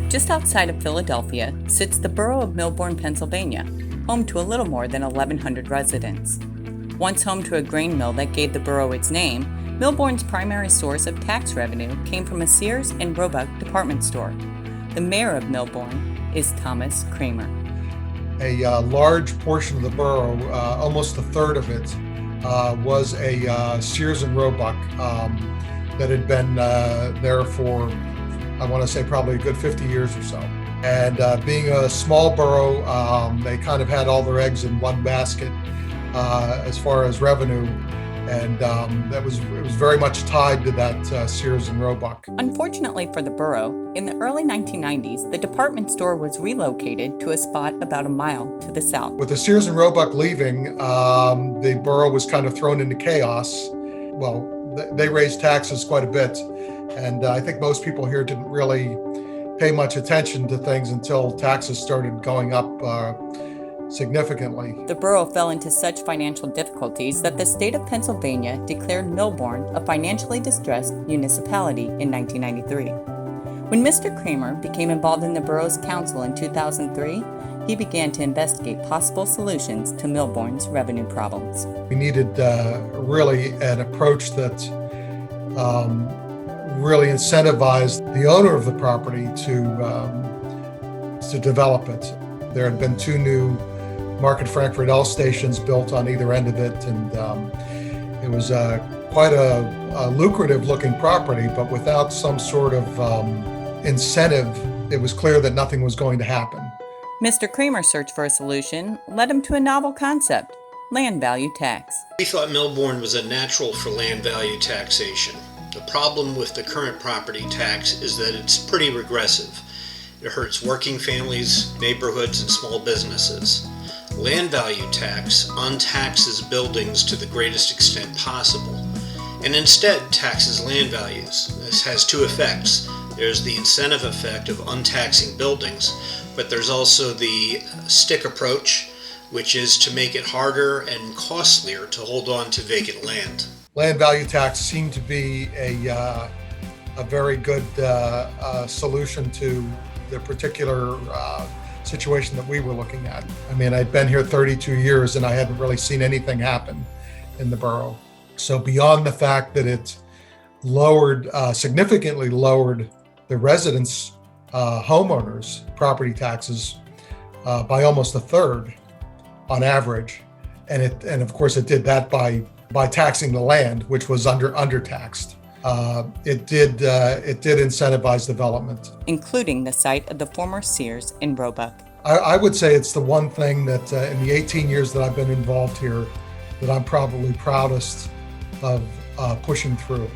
Just outside of Philadelphia sits the Borough of Millbourne, Pennsylvania, home to a little more than 1,100 residents. Once home to a grain mill that gave the borough its name, Millbourne's primary source of tax revenue came from a Sears and Roebuck department store. The mayor of Millborne is Thomas Kramer. A large portion of the borough, almost a third of it, was a Sears and Roebuck that had been there for, I want to say, probably a good 50 years or so. And being a small borough, they kind of had all their eggs in one basket as far as revenue. And it was very much tied to that Sears and Roebuck. Unfortunately for the borough, in the early 1990s, the department store was relocated to a spot about a mile to the south. With the Sears and Roebuck leaving, the borough was kind of thrown into chaos. Well, they raised taxes quite a bit, and I think most people here didn't really pay much attention to things until taxes started going up significantly. The borough fell into such financial difficulties that the state of Pennsylvania declared Millborne a financially distressed municipality in 1993. When Mr. Kramer became involved in the borough's council in 2003, he began to investigate possible solutions to Millborne's revenue problems. We needed really an approach that really incentivized the owner of the property to develop it. There had been 2 new Market Frankfurt L stations built on either end of it, and it was quite a lucrative looking property, but without some sort of incentive, it was clear that nothing was going to happen. Mr. Kramer's search for a solution led him to a novel concept: land value tax. We thought Millborne was a natural for land value taxation. The problem with the current property tax is that it's pretty regressive. It hurts working families, neighborhoods, and small businesses. Land value tax untaxes buildings to the greatest extent possible, and instead taxes land values. This has 2 effects. There's the incentive effect of untaxing buildings, but there's also the stick approach, which is to make it harder and costlier to hold on to vacant land. Land value tax seemed to be a very good solution to the particular situation that we were looking at. I mean, I'd been here 32 years and I hadn't really seen anything happen in the borough. So beyond the fact that it significantly lowered the residents' homeowners' property taxes by almost a third on average, and of course it did that by taxing the land, which was undertaxed. It did incentivize development, including the site of the former Sears and Roebuck. I would say it's the one thing that in the 18 years that I've been involved here that I'm probably proudest of pushing through.